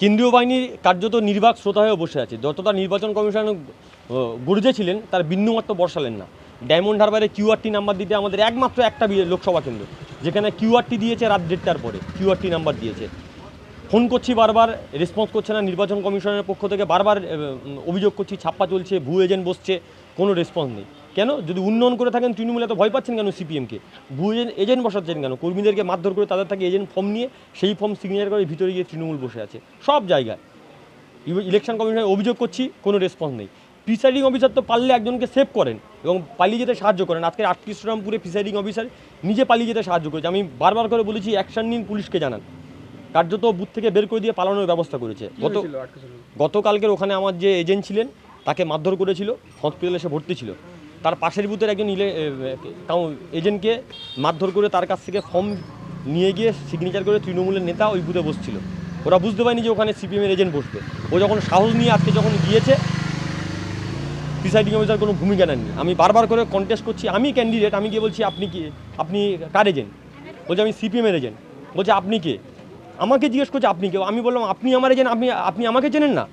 কেন্দ্রীয় বাহিনীর কার্যত নির্বাক শ্রোতা হয়ে বসে আছে। যতটা নির্বাচন কমিশন গর্জেছিলেন তার বিন্দুমাত্র বর্ষালেন না। ডায়মন্ড হারবারে কিউআরটি নাম্বার দিতে আমাদের একমাত্র একটা লোকসভা কেন্দ্র, যেখানে কিউআরটি দিয়েছে রাত 1:30টার পরে, কিউআরটি নাম্বার দিয়েছে। ফোন করছি বারবার, রেসপন্স করছে না। নির্বাচন কমিশনের পক্ষ থেকে বারবার অভিযোগ করছি ছাপ্পা চলছে, ভুয়ো এজেন্ট বসছে, কোনো রেসপন্স নেই। কেন? যদি উন্নয়ন করে থাকেন তৃণমূল এত ভয় পাচ্ছেন কেন সিপিএমকে? ভুয়ো এজেন্ট বসাচ্ছেন কেন? কর্মীদেরকে মারধর করে তাদের থেকে এজেন্ট ফর্ম নিয়ে সেই ফর্ম সিগনেচার করে ভিতরে গিয়ে তৃণমূল বসে আছে সব জায়গায়। ইলেকশন কমিশনে অভিযোগ করছি, কোনো রেসপন্স নেই। প্রিসাইডিং অফিসার তো পারলে একজনকে সেভ করেন এবং পালিয়ে যেতে সাহায্য করেন। আজকে 8 কৃষ্ণরামপুরে প্রিসাইডিং অফিসার নিজে পালিয়ে যেতে সাহায্য করেছে। আমি বারবার করে বলেছি অ্যাকশন নিন, পুলিশকে জানান। কার্যত বুথ থেকে বের করে দিয়ে পালানোর ব্যবস্থা করেছে। গতকালকের ওখানে আমার যে এজেন্ট ছিলেন তাকে মারধর করেছিল, হসপিটালে এসে ভর্তি ছিল। তার পাশের বুথের একজন এজেন্টকে মারধর করে তার কাছ থেকে ফর্ম নিয়ে গিয়ে সিগনেচার করে তৃণমূলের নেতা ওই বুথে বসছিল। ওরা বুঝতে পারেনি যে ওখানে সিপিএমের এজেন্ট বসবে। ও যখন সাহস নিয়ে আজকে যখন গিয়েছে, প্রিসাইডিং অফিসার কোনো ভূমিকা নেননি। আমি বারবার করে কন্টেস্ট করছি, আমি ক্যান্ডিডেট, আমি গিয়ে বলছি আপনি কি, আপনি কার এজেন্ট? বলছে আমি সিপিএমের এজেন্ট। বলছে আপনি কে? আমাকে জিজ্ঞেস করছে আপনি কেউ? আমি বললাম আপনি আমার এজেন্ট, আপনি আমাকে চেনেন না?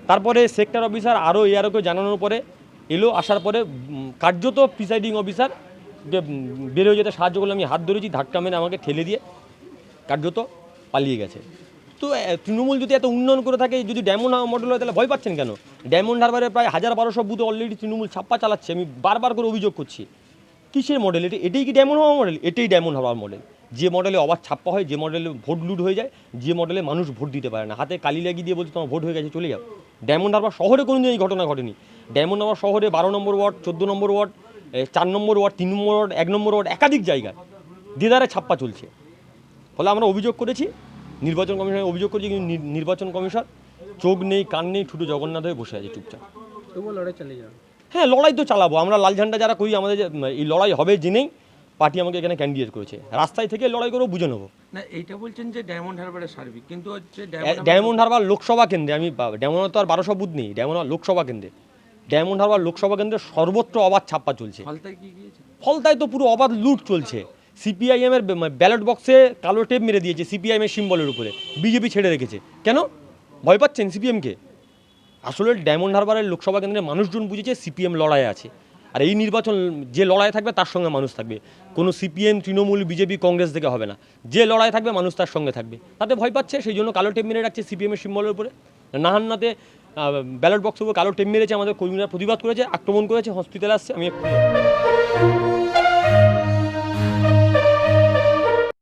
তারপরে সেক্টর অফিসার আরও এআরওকে জানানোর পরে এলো, আসার পরে কার্যত প্রিসাইডিং অফিসার বের হয়ে যেতে সাহায্য করলে আমি হাত ধরেছি, ধাক্কা মেরে আমাকে ঠেলে দিয়ে কার্যত পালিয়ে গেছে। তো তৃণমূল যদি এত উন্নয়ন করে থাকে, যদি ডায়মন্ড মডেল হয় তাহলে ভয় পাচ্ছেন কেন? ডায়মন্ড হারবারে প্রায় 1200 বুথে অলরেডি তৃণমূল ছাপ্পা চালাচ্ছে। আমি বারবার করে অভিযোগ করছি। কিসের মডেল এটাই কি ডায়মন্ড হারবার মডেল? এটাই ডায়মন্ড হারবার মডেল। যে মডেলে অবাধ ছাপ্পা হয়, যে মডেলে ভোট লুট হয়ে যায়, যে মডেলে মানুষ ভোট দিতে পারে না, হাতে কালি লাগিয়ে দিয়ে বলছে তোমার ভোট হয়ে গেছে চলে যাও। ডায়মন্ড হারবার শহরে কোনো দিন এই ঘটনা ঘটেনি। ডায়মন্ড হারবার শহরে 12 নম্বর ওয়ার্ড, 14 নম্বর ওয়ার্ড, 4 নম্বর ওয়ার্ড, 3 নম্বর ওয়ার্ড, 1 নম্বর ওয়ার্ড, একাধিক জায়গায় দেদারে ছাপ্পা চলছে। ফলে আমরা অভিযোগ করেছি, নির্বাচন কমিশনে অভিযোগ করেছি, কিন্তু নির্বাচন কমিশন চোখ নেই, কান নেই, ঠুটো জগন্নাথ হয়ে বসে আছে চুপচাপ। তবুও লড়াই চালিয়ে যান? হ্যাঁ, লড়াই তো চালাবো। আমরা লাল ঝান্ডা যারা করি, আমাদের এই লড়াই হবে জেনেই পার্টি আমাকে এখানে ক্যান্ডিডেট করেছে। রাস্তায় থেকে লড়াই করেও বুঝে নেবো। না, এইটা বলছেন যে ডায়মন্ড হারবারের সার্বিক, কিন্তু হচ্ছে ডায়মন্ড হারবার লোকসভা কেন্দ্রে, আমি ডায়মন্ড তো আর 1200 বুথ নেই, ডায়মন্ড হারবার লোকসভা কেন্দ্রে, ডায়মন্ড হারবার লোকসভা কেন্দ্রে সর্বত্র অবাধ ছাপ্পা চলছে। ফলতায় কি গিয়েছে? ফলতায় তো পুরো অবাধ লুট চলছে। সিপিআইএমের ব্যালট বক্সে কালো টেপ মেরে দিয়েছে সিপিআইএমের সিম্বলের উপরে, বিজেপি ছেড়ে রেখেছে। কেন ভয় পাচ্ছেন সিপিএমকে? আসলে ডায়মন্ড হারবারের লোকসভা কেন্দ্রে মানুষজন বুঝেছে সিপিএম লড়াই আছে, আর এই নির্বাচন যে লড়াই থাকবে তার সঙ্গে মানুষ থাকবে। কোনো সিপিএম, তৃণমূল, বিজেপি, কংগ্রেস থেকে হবে না। যে লড়াই থাকবে মানুষ তার সঙ্গে থাকবে। তাতে ভয় পাচ্ছে, সেই জন্য কালো টেপ মেরে রাখছে সিপিএমের সিম্বলের উপরে। নাহান্নাতে ব্যালট বক্সের উপর কালো টেপ মেরেছে, আমাদের কর্মীরা প্রতিবাদ করেছে, আক্রমণ করেছে, হসপিটালে আসছে। আমি